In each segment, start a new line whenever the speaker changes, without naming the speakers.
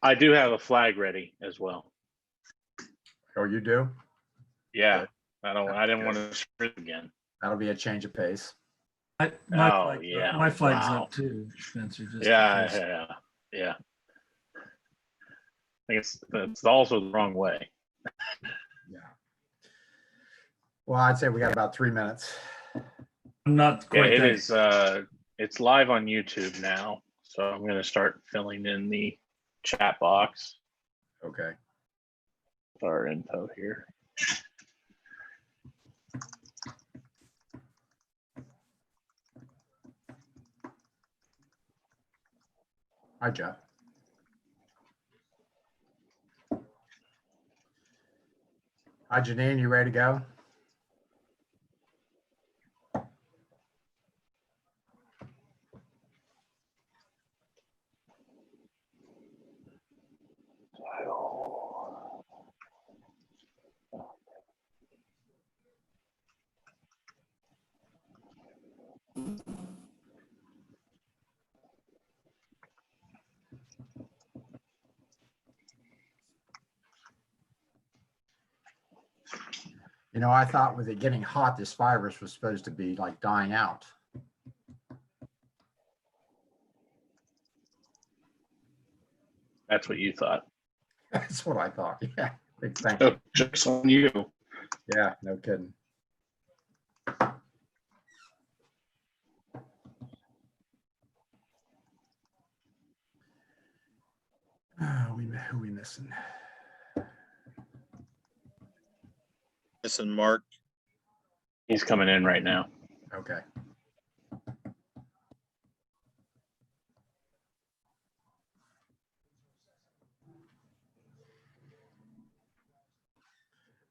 I do have a flag ready as well.
Oh, you do?
Yeah, I didn't want to strip again.
That'll be a change of pace.
My flag's
Wow.
up too, Spencer. Just
Yeah. I think it's also the wrong way.
Yeah. Well, I'd say we got about 3 minutes.
I'm not
Yeah,
quite
it
there.
is. It's live on YouTube now, so I'm going to start filling in the chat box.
Okay.
Our info here.
Hi, Jeff. Hi, Janine, you ready to go? You know, I thought with it getting hot, this virus was supposed to be like dying out.
That's what you thought.
That's what I thought. Yeah. Big thank you.
Oh, jokes on you.
Yeah, no kidding. Who we missing?
Missing Mark.
He's coming in right now.
Okay.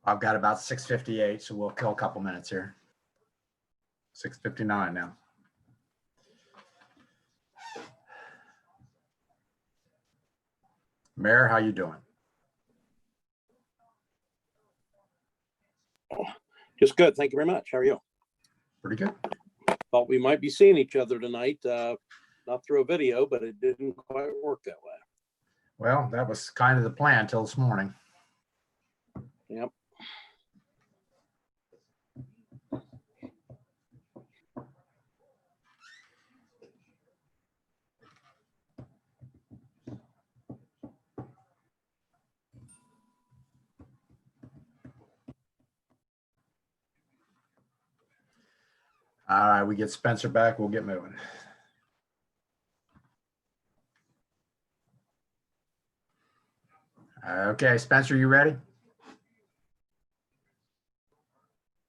I've got about 6:58, so we'll kill a couple minutes here. 6:59 now. Mayor, how you doing?
Just good. Thank you very much. How are you?
Pretty good.
Thought we might be seeing each other tonight, not through a video, but it didn't quite work that way.
Well, that was kind of the plan till this morning.
Yep.
All right, we get Spencer back, we'll get moving. Okay, Spencer, you ready?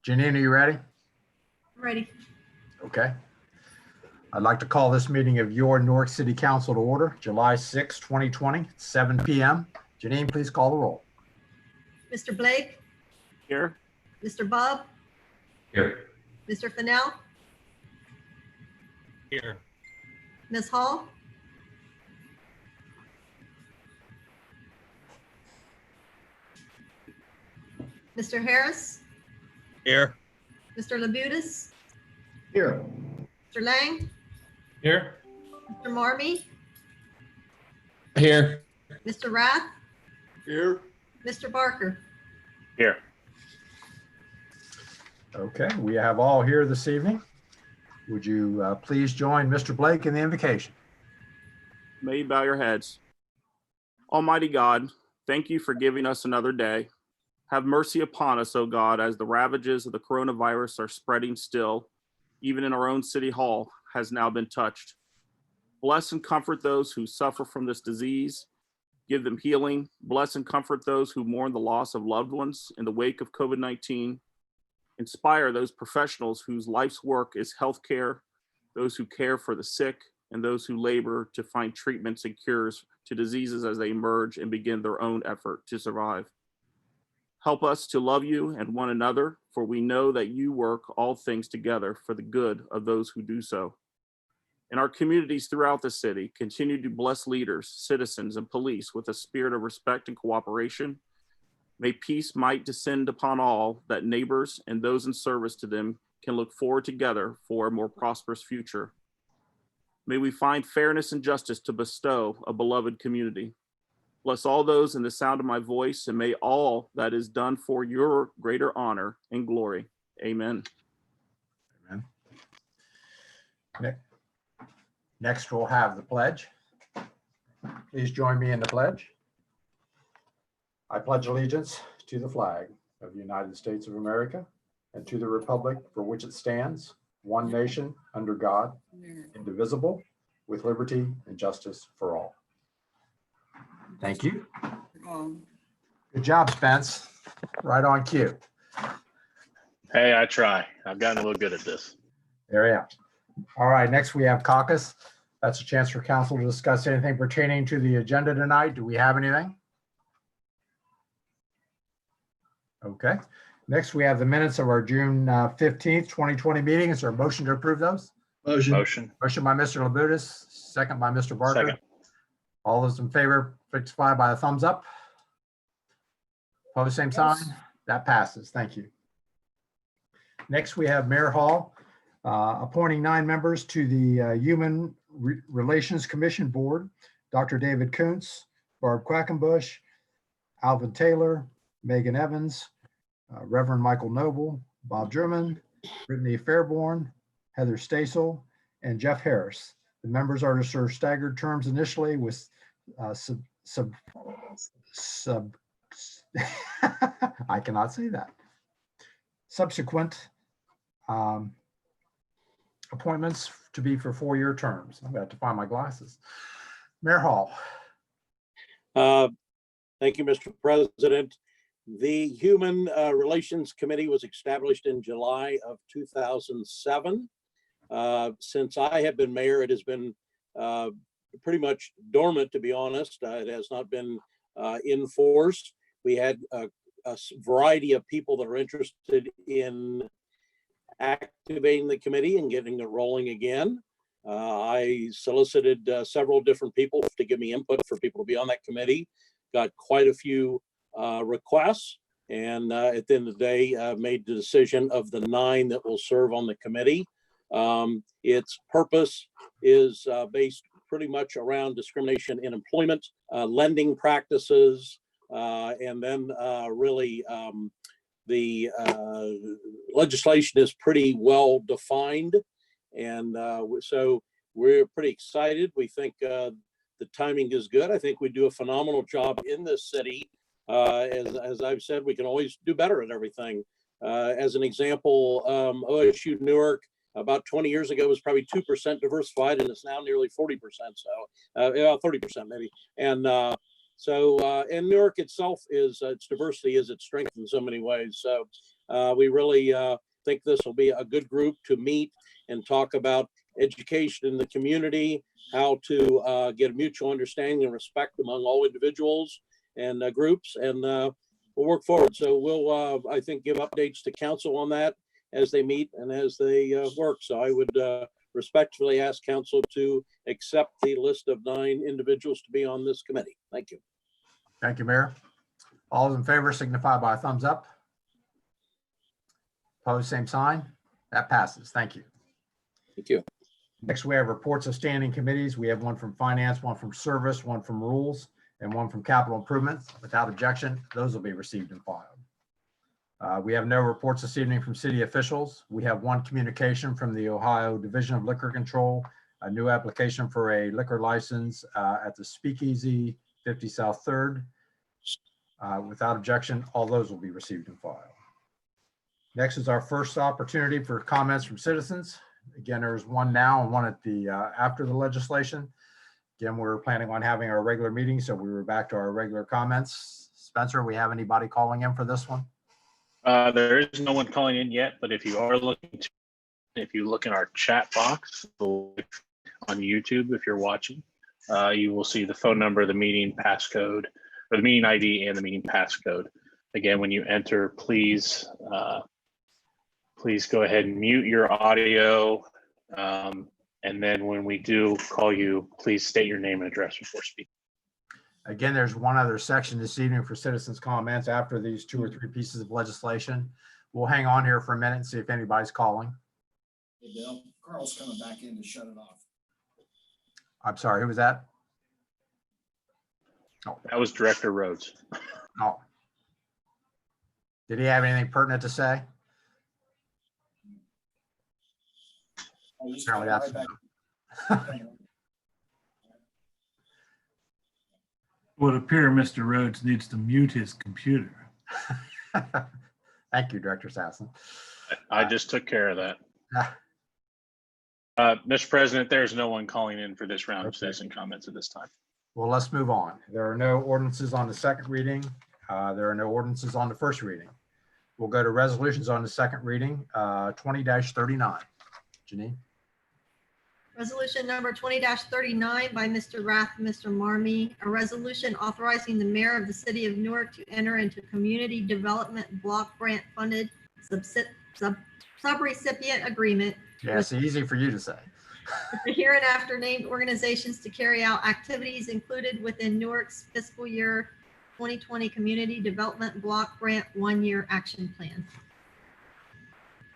Janine, are you ready?
Ready.
Okay. I'd like to call this meeting of your Newark City Council to order, July 6, 2020, 7 p.m. Janine, please call the roll.
Mr. Blake,
Here.
Mr. Bob,
Here.
Mr. Fennell,
Here.
Ms. Hall, Mr. Harris,
Here.
Mr. Labutus,
Here.
Mr. Lang,
Here.
Mr. Marmee,
Here.
Mr. Rath,
Here.
Mr. Barker.
Here.
Okay, we have all here this evening. Would you please join Mr. Blake in the invocation?
May you bow your heads. Almighty God, thank you for giving us another day. Have mercy upon us, O God, as the ravages of the coronavirus are spreading still, even in our own city hall has now been touched. Bless and comfort those who suffer from this disease. Give them healing. Bless and comfort those who mourn the loss of loved ones in the wake of COVID-19. Inspire those professionals whose life's work is healthcare, those who care for the sick, and those who labor to find treatments and cures to diseases as they emerge and begin their own effort to survive. Help us to love you and one another, for we know that you work all things together for the good of those who do so. In our communities throughout the city, continue to bless leaders, citizens, and police with a spirit of respect and cooperation. May peace might descend upon all, that neighbors and those in service to them can look forward together for a more prosperous future. May we find fairness and justice to bestow a beloved community. Bless all those in the sound of my voice, and may all that is done for your greater honor and glory. Amen.
Amen. Next, we'll have the pledge. Please join me in the pledge. I pledge allegiance to the flag of the United States of America and to the republic for which it stands, one nation, under God, indivisible, with liberty and justice for all. Thank you. Good job, Spence. Right on cue.
Hey, I try. I've gotten a little good at this.
There we are. All right, next we have caucus. That's a chance for council to discuss anything pertaining to the agenda tonight. Do we have anything? Okay. Next, we have the minutes of our June 15th, 2020 meeting. Is there a motion to approve those?
Motion.
Motion by Mr. Labutus, second by Mr. Barker.
Second.
All those in favor, signify by a thumbs up. Opposed, same sign. That passes. Thank you. Next, we have Mayor Hall appointing 9 members to the Human Relations Commission Board. Dr. David Kuntz, Barb Quackenbush, Alvin Taylor, Megan Evans, Reverend Michael Noble, Bob German, Brittany Fairborn, Heather Stasel, and Jeff Harris. The members are to serve staggered terms initially with I cannot say that. Subsequent appointments to be for 4-year terms. I'm going to have to find my glasses. Mayor Hall.
Thank you, Mr. President. The Human Relations Committee was established in July of 2007. Since I have been mayor, it has been pretty much dormant, to be honest. It has not been in force. We had a variety of people that are interested in activating the committee and getting it rolling again. I solicited several different people to give me input for people to be on that committee. Got quite a few requests, and at the end of the day, made the decision of the 9 that will serve on the committee. Its purpose is based pretty much around discrimination in employment, lending practices, and then really the legislation is pretty well defined. And so we're pretty excited. We think the timing is good. I think we do a phenomenal job in this city. As I've said, we can always do better at everything. As an example, OSU Newark about 20 years ago was probably 2% diversified, and it's now nearly 40%. So 30% maybe. And and Newark itself is its diversity is its strength in so many ways. So we really think this will be a good group to meet and talk about education in the community, how to get a mutual understanding and respect among all individuals and groups, and we'll work forward. So we'll, I think, give updates to council on that as they meet and as they work. So I would respectfully ask council to accept the list of 9 individuals to be on this committee. Thank you.
Thank you, Mayor. All those in favor signify by a thumbs up. Opposed, same sign. That passes. Thank you.
Thank you.
Next, we have reports of standing committees. We have one from finance, one from service, one from rules, and one from capital improvements. Without objection, those will be received and filed. We have no reports this evening from city officials. We have one communication from the Ohio Division of Liquor Control, a new application for a liquor license at the Speakeasy 50 South 3rd. Without objection, all those will be received and filed. Next is our first opportunity for comments from citizens. Again, there's one now and one at the after the legislation. Again, we're planning on having our regular meeting, so we were back to our regular comments. Spencer, we have anybody calling in for this one?
There is no one calling in yet, but if you are looking to, if you look in our chat box on YouTube, if you're watching, you will see the phone number, the meeting passcode, or the meeting ID and the meeting passcode. Again, when you enter, please go ahead and mute your audio. And then when we do call you, please state your name and address before speaking.
Again, there's one other section this evening for citizens' comments after these 2 or 3 pieces of legislation. We'll hang on here for a minute and see if anybody's calling.
Hey, Bill, Carl's coming back in to shut it off.
I'm sorry, who was that?
That was Director Rhodes.
Oh. Did he have anything pertinent to say?
Oh, he's
Apparently
right
that's.
back.
Would appear Mr. Rhodes needs to mute his computer.
Thank you, Director Sassen.
I just took care of that.
Ah,
Mr. President, there's no one calling in for this round of
Okay.
citizen comments at this time.
Well, let's move on. There are no ordinances on the second reading. There are no ordinances on the first reading. We'll go to resolutions on the second reading, 20-39. Janine?
Resolution number 20-39 by Mr. Rath and Mr. Marmee, a resolution authorizing the mayor of the city of Newark to enter into community development block grant funded subrecipient agreement
Yeah, it's easy for you to say.
with the hereinafter named organizations to carry out activities included within Newark's fiscal year 2020 Community Development Block Grant 1-year action plan.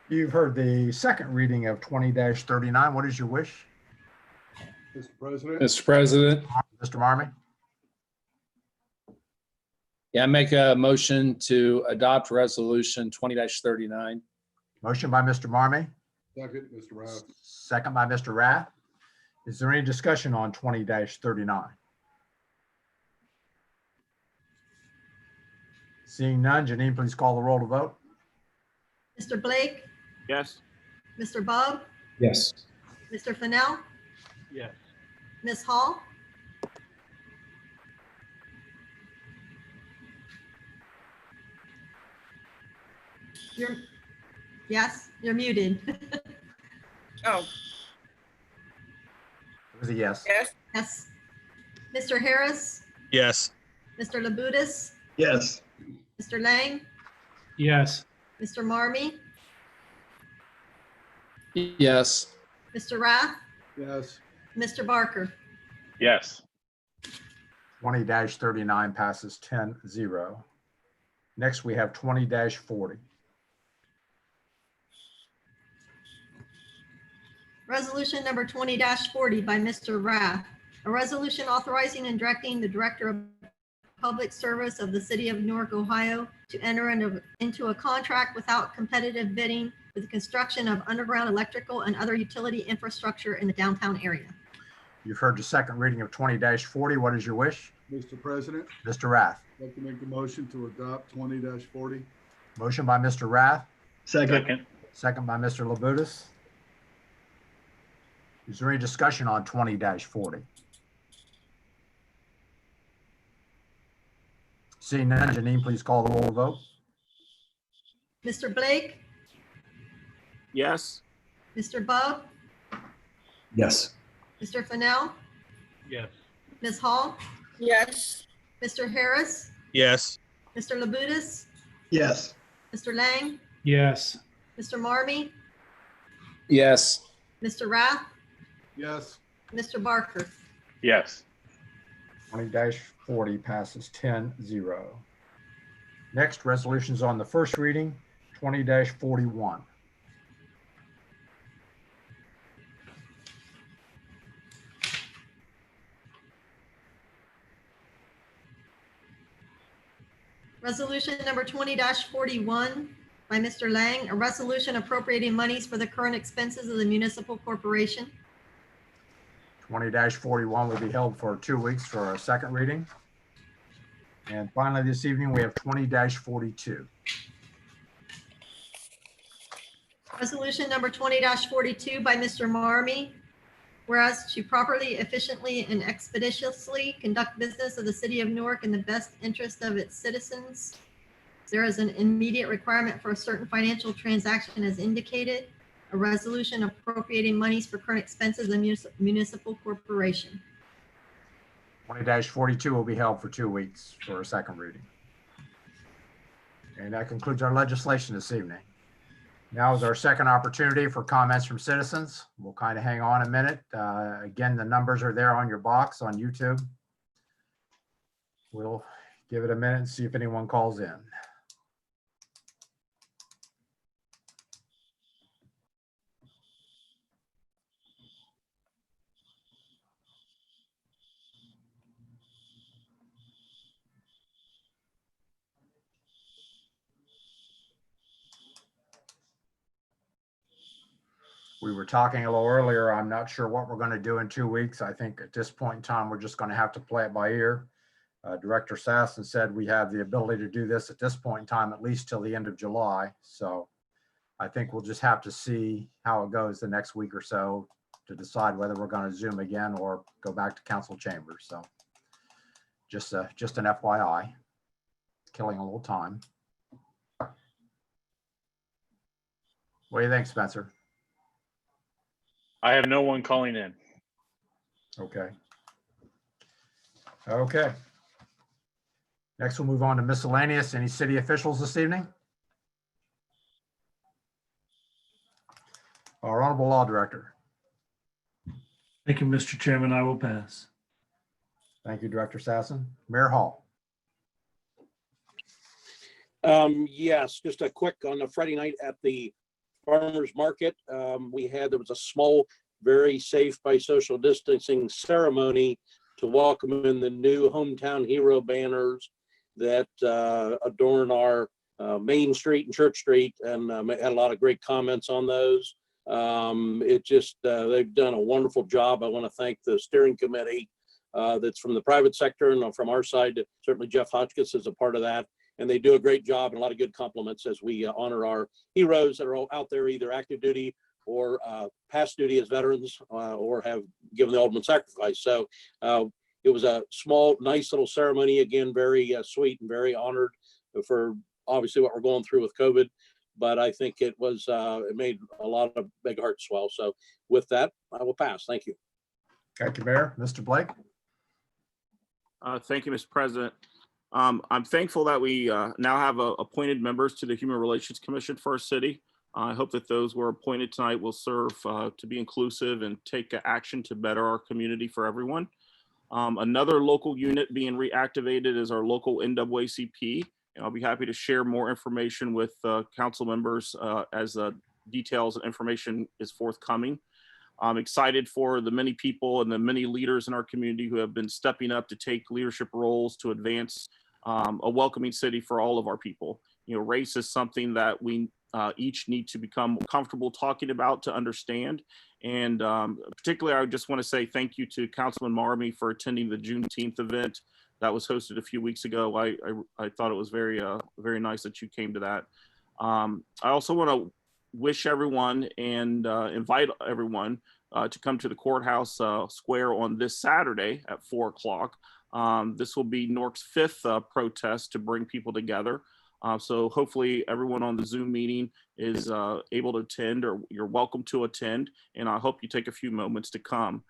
You've heard the second reading of 20-39. What is your wish,
Mr. President,
Mr. President,
Mr. Marmee?
yeah, I make a motion to adopt resolution 20-39.
Motion by Mr. Marmee,
second, Mr. Rath.
second by Mr. Rath. Is there any discussion on 20-39? Seeing none, Janine, please call the roll to vote.
Mr. Blake,
Yes.
Mr. Bub,
Yes.
Mr. Fennell,
Yes.
Ms. Hall, you're muted.
It was a yes.
Yes. Mr. Harris,
Yes.
Mr. Labutus,
Yes.
Mr. Lang,
Yes.
Mr. Marmee,
Yes.
Mr. Rath,
Yes.
Mr. Barker.
Yes.
20-39 passes 10-0. Next, we have 20-40.
Resolution number 20-40 by Mr. Rath, a resolution authorizing and directing the Director of Public Service of the City of Newark, Ohio, to enter into a contract without competitive bidding for the construction of underground electrical and other utility infrastructure in the downtown area.
You've heard the second reading of 20-40. What is your wish,
Mr. President,
Mr. Rath?
I'd like to make a motion to adopt 20-40.
Motion by Mr. Rath,
Second.
second by Mr. Labutus. Is there any discussion on 20-40? Seeing none, Janine, please call the roll to vote.
Mr. Blake,
Yes.
Mr. Bub,
Yes.
Mr. Fennell,
Yes.
Ms. Hall,
yes,
Mr. Harris,
Yes.
Mr. Labutus,
Yes.
Mr. Lang,
Yes.
Mr. Marmee,
Yes.
Mr. Rath,
Yes.
Mr. Barker.
Yes.
20-40 passes 10-0. Next, resolutions on the first reading, 20-41.
Resolution number 20-41 by Mr. Lang, a resolution appropriating monies for the current expenses of the municipal corporation.
20-41 will be held for 2 weeks for our second reading. And finally, this evening, we have 20-42.
Resolution number 20-42 by Mr. Marmee. Whereas to properly, efficiently, and expeditiously conduct business of the city of Newark in the best interest of its citizens, there is an immediate requirement for a certain financial transaction as indicated. A resolution appropriating monies for current expenses of the municipal corporation.
20-42 will be held for 2 weeks for a second reading. And that concludes our legislation this evening. Now is our second opportunity for comments from citizens. We'll kind of hang on a minute. Again, the numbers are there on your box on YouTube. We'll give it a minute and see if anyone calls in. We were talking a little earlier. I'm not sure what we're going to do in 2 weeks. I think at this point in time, we're just going to have to play it by ear. Director Sassen said we have the ability to do this at this point in time, at least till the end of July. So I think we'll just have to see how it goes the next week or so to decide whether we're going to Zoom again or go back to council chambers. So just an FYI, killing a little time. What do you think, Spencer?
I have no one calling in.
Okay. Okay. Next, we'll move on to miscellaneous. Any city officials this evening? Our Honorable Law Director.
Thank you, Mr. Chairman. I will pass.
Thank you, Director Sassen. Mayor Hall.
Yes, just a quick on the Friday night at the farmers market. There was a small, very safe by social distancing ceremony to welcome in the new hometown hero banners that adorn our Main Street and Church Street, and had a lot of great comments on those. They've done a wonderful job. I want to thank the steering committee that's from the private sector and from our side. Certainly Jeff Hotchkiss is a part of that. And they do a great job and a lot of good compliments as we honor our heroes that are out there, either active duty or past duty as veterans or have given the ultimate sacrifice. So it was a small, nice little ceremony. Again, very sweet and very honored for obviously what we're going through with COVID. But I think it made a lot of big hearts swell. So with that, I will pass. Thank you.
Thank you, Mayor. Mr. Blake.
Thank you, Mr. President. I'm thankful that we now have appointed members to the Human Relations Commission for our city. I hope that those who are appointed tonight will serve to be inclusive and take action to better our community for everyone. Another local unit being reactivated is our local NAACP, and I'll be happy to share more information with council members as details and information is forthcoming. I'm excited for the many people and the many leaders in our community who have been stepping up to take leadership roles to advance a welcoming city for all of our people. You know, race is something that we each need to become comfortable talking about to understand. And particularly, I just want to say thank you to Councilman Marmy for attending the Juneteenth event that was hosted a few weeks ago. I thought it was very nice that you came to that. I also want to wish everyone and invite everyone to come to the courthouse square on this Saturday at 4 o'clock. This will be Newark's 5th protest to bring people together. So hopefully everyone on the Zoom meeting is able to attend, or you're welcome to attend. And I hope you take a few moments to come.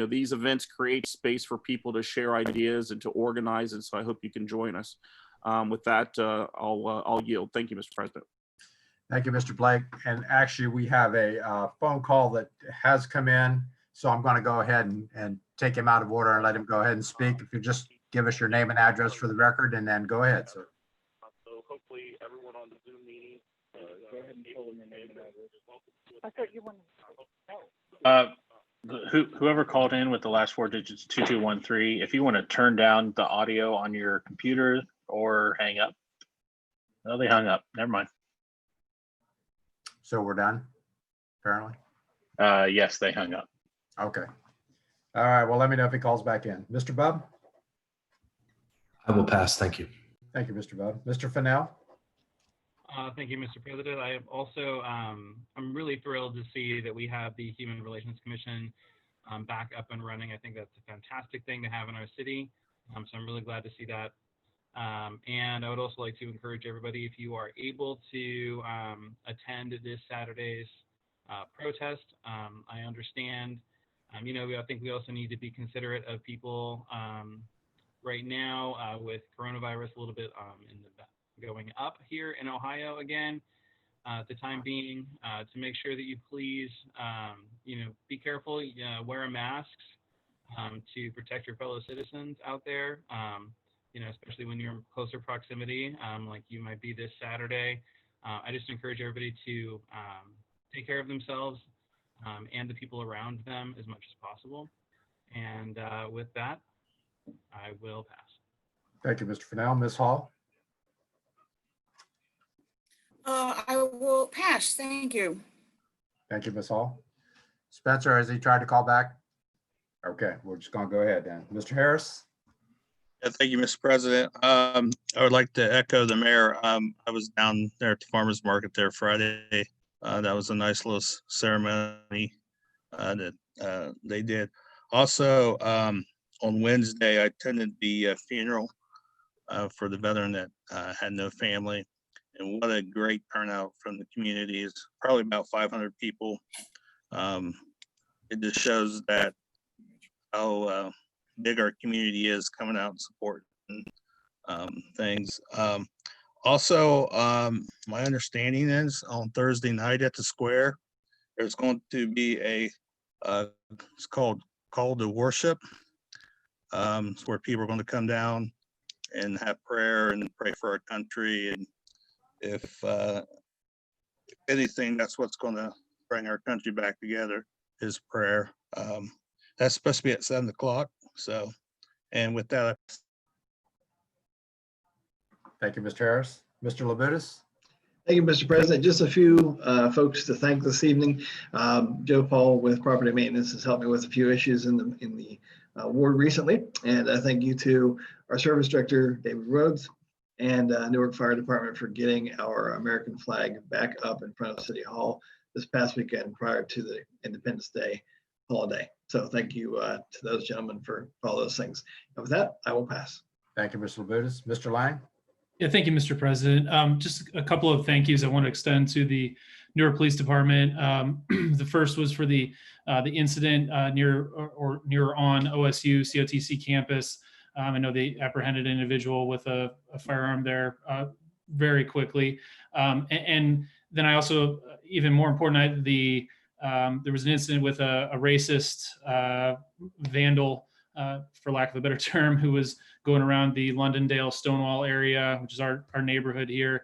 These events create space for people to share ideas and to organize. And so I hope you can join us. With that, I'll yield. Thank you, Mr. President.
Thank you, Mr. Blake. And actually, we have a phone call that has come in. So I'm going to go ahead and take him out of order and let him go ahead and speak. If you just give us your name and address for the record, and then go ahead, sir.
So hopefully everyone on the Zoom meeting, go ahead and pull in your name and address.
I thought you wanted.
Whoever called in with the last 4 digits, 2213, if you want to turn down the audio on your computer or hang up. Oh, they hung up. Never mind.
So we're done, apparently.
Yes, they hung up.
Okay. All right. Well, let me know if he calls back in. Mr. Bub?
I will pass. Thank you.
Thank you, Mr. Bub. Mr. Fennell?
Thank you, Mr. President. I am also, I'm really thrilled to see that we have the Human Relations Commission back up and running. I think that's a fantastic thing to have in our city. So I'm really glad to see that. And I would also like to encourage everybody, if you are able to attend this Saturday's protest. I understand, I think we also need to be considerate of people right now with coronavirus a little bit going up here in Ohio again. At the time being, to make sure that you please, be careful, wear a mask to protect your fellow citizens out there. Especially when you're in closer proximity, like you might be this Saturday. I just encourage everybody to take care of themselves and the people around them as much as possible. And with that, I will pass.
Thank you, Mr. Fennell. Ms. Hall?
I will pass. Thank you.
Thank you, Ms. Hall. Spencer, has he tried to call back? Okay, we're just gonna go ahead then. Mr. Harris?
Yeah, thank you, Mr. President. I would like to echo the mayor. I was down there at the farmer's market there Friday. That was a nice little ceremony that they did. Also, on Wednesday, I attended the funeral for the veteran that had no family. And what a great turnout from the community. It's probably about 500 people. It just shows that how big our community is coming out and supporting things. Also, my understanding is on Thursday night at the square, there's going to be it's called Call to Worship. It's where people are going to come down and have prayer and pray for our country. And if anything, that's what's going to bring our country back together is prayer. That's supposed to be at 7 o'clock. So, and with that,
Thank you, Mr. Harris. Mr. Labutus?
Thank you, Mr. President. Just a few folks to thank this evening. Joe Paul with Property Maintenance has helped me with a few issues in the ward recently. And I thank you to our Service Director, David Rhodes, and Newark Fire Department for getting our American flag back up in front of City Hall this past weekend prior to the Independence Day holiday. So thank you to those gentlemen for all those things. And with that, I will pass.
Thank you, Mr. Labutus. Mr. Lang?
Yeah, thank you, Mr. President. Just a couple of thank yous I want to extend to the Newark Police Department. The first was for the incident near on OSU COTC campus. I know they apprehended an individual with a firearm there very quickly. And then I also, even more important, there was an incident with a racist vandal, for lack of a better term, who was going around the Londondale Stonewall area, which is our neighborhood here,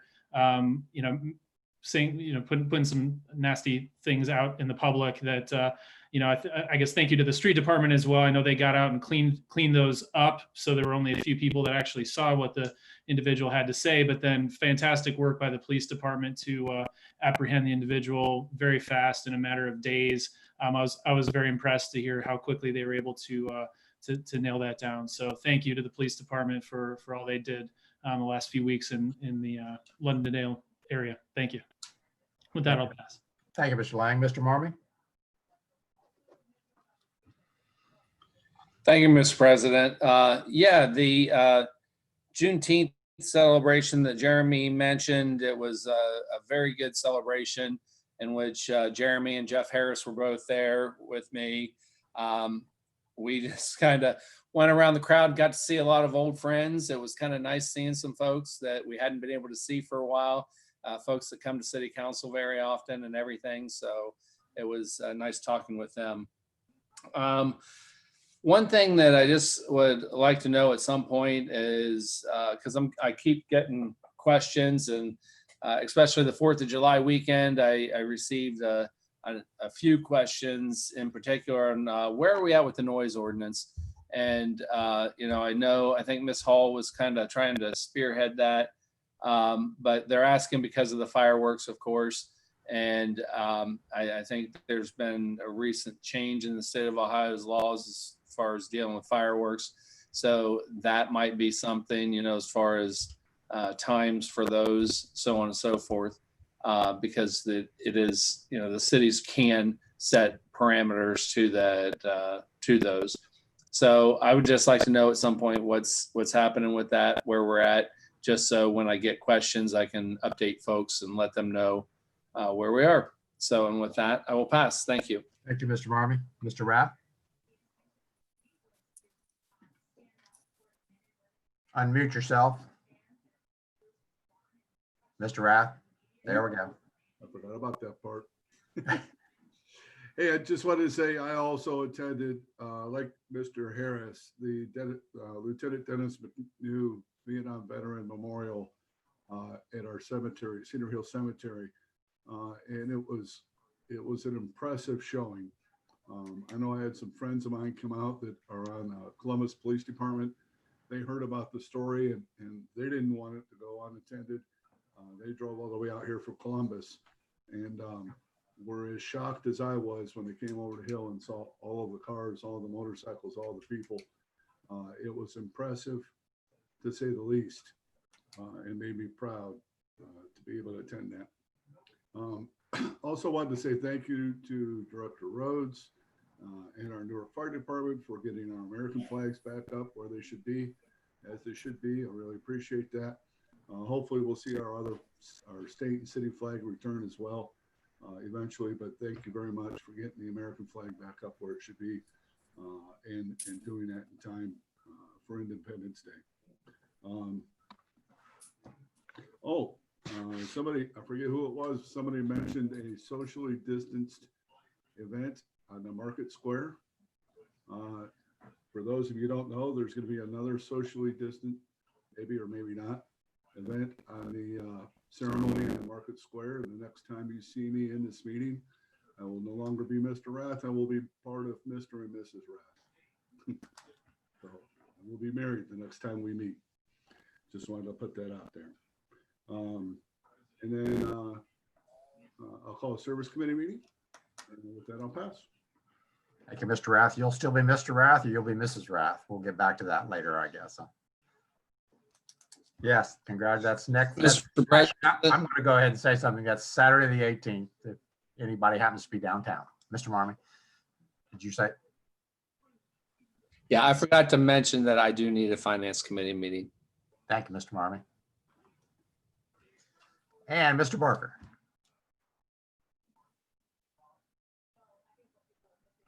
saying, putting some nasty things out in the public that, I guess thank you to the street department as well. I know they got out and cleaned those up. So there were only a few people that actually saw what the individual had to say, but then fantastic work by the police department to apprehend the individual very fast in a matter of days. I was very impressed to hear how quickly they were able to nail that down. So thank you to the police department for all they did the last few weeks in the Londondale area. Thank you. With that, I'll pass.
Thank you, Mr. Lang. Mr. Marmee?
Thank you, Mr. President. The Juneteenth celebration that Jeremy mentioned, it was a very good celebration in which Jeremy and Jeff Harris were both there with me. We just kind of went around the crowd, got to see a lot of old friends. It was kind of nice seeing some folks that we hadn't been able to see for a while, folks that come to city council very often and everything. So it was nice talking with them. One thing that I just would like to know at some point is, because I keep getting questions, and especially the 4th of July weekend, I received a few questions in particular on where are we at with the noise ordinance. And, I think Ms. Hall was kind of trying to spearhead that, but they're asking because of the fireworks, of course. And I think there's been a recent change in the state of Ohio's laws as far as dealing with fireworks. So that might be something, as far as times for those, so on and so forth. Because it is, the cities can set parameters to those. So I would just like to know at some point what's happening with that, where we're at, just so when I get questions, I can update folks and let them know where we are. So, and with that, I will pass. Thank you.
Thank you, Mr. Marmee. Mr. Rapp? Unmute yourself. Mr. Rapp? There we go.
I forgot about that part. Hey, I just wanted to say I also attended, like Mr. Harris, the Lieutenant Dennis McNew Vietnam Veteran Memorial at our cemetery, Cedar Hill Cemetery, and it was an impressive showing. I know I had some friends of mine come out that are on Columbus Police Department. They heard about the story and they didn't want it to go unattended. They drove all the way out here from Columbus, and were as shocked as I was when they came over the hill and saw all of the cars, all the motorcycles, all the people. It was impressive, to say the least, and made me proud to be able to attend that. Also wanted to say thank you to Director Rhodes and our Newark Fire Department for getting our American flags back up where they should be, as they should be. I really appreciate that. Hopefully we'll see our state and city flag return as well eventually, but thank you very much for getting the American flag back up where it should be and doing that in time for Independence Day. Somebody, I forget who it was, somebody mentioned a socially distanced event on the Market Square. For those of you who don't know, there's going to be another socially distant, maybe or maybe not, event on the ceremony in Market Square. The next time you see me in this meeting, I will no longer be Mr. Rath. I will be part of Mr. and Mrs. Rath. So we'll be married the next time we meet. Just wanted to put that out there. And then I'll call a service committee meeting. And with that, I'll pass.
Thank you, Mr. Rath. You'll still be Mr. Rath or you'll be Mrs. Rath. We'll get back to that later, I guess. Yes, congrats. That's next.
Mr. President.
I'm going to go ahead and say something. That's Saturday, the 18th, if anybody happens to be downtown. Mr. Marmee, did you say?
Yeah, I forgot to mention that I do need a finance committee meeting.
Thank you, Mr. Marmee. And Mr. Barker.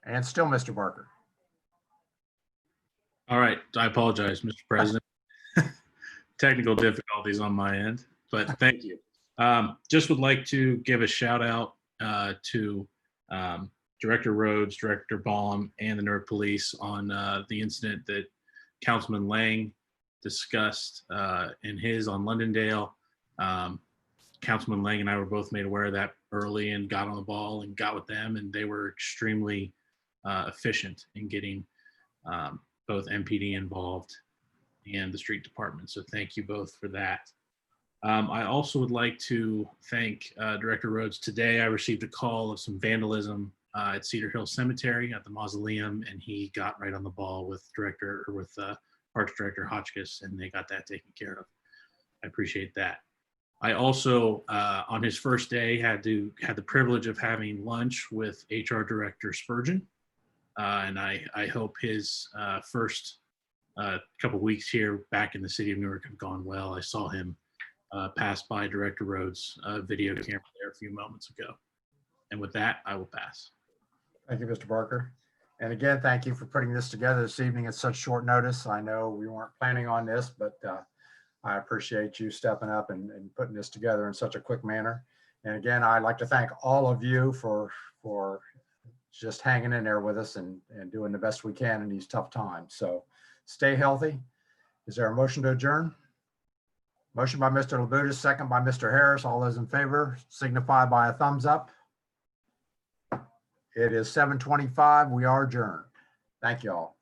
And still Mr. Barker.
All right, I apologize, Mr. President. Technical difficulties on my end, but thank you. Just would like to give a shout out to Director Rhodes, Director Baum, and the Newark Police on the incident that Councilman Lang discussed in his on Londondale. Councilman Lang and I were both made aware of that early and got on the ball and got with them, and they were extremely efficient in getting both MPD involved and the street department. So thank you both for that. I also would like to thank Director Rhodes. Today I received a call of some vandalism at Cedar Hill Cemetery at the mausoleum, and he got right on the ball with Parks Director Hotchkiss, and they got that taken care of. I appreciate that. I also, on his first day, had the privilege of having lunch with HR Director Spurgeon, and I hope his first couple weeks here back in the city of Newark have gone well. I saw him pass by Director Rhodes' video camera there a few moments ago. And with that, I will pass.
Thank you, Mr. Barker. And again, thank you for putting this together this evening at such short notice. I know we weren't planning on this, but I appreciate you stepping up and putting this together in such a quick manner. And again, I'd like to thank all of you for just hanging in there with us and doing the best we can in these tough times. So stay healthy. Is there a motion to adjourn? Motion by Mr. Labutus, second by Mr. Harris. All those in favor signify by a thumbs up. It is 7:25. We are adjourned. Thank you all.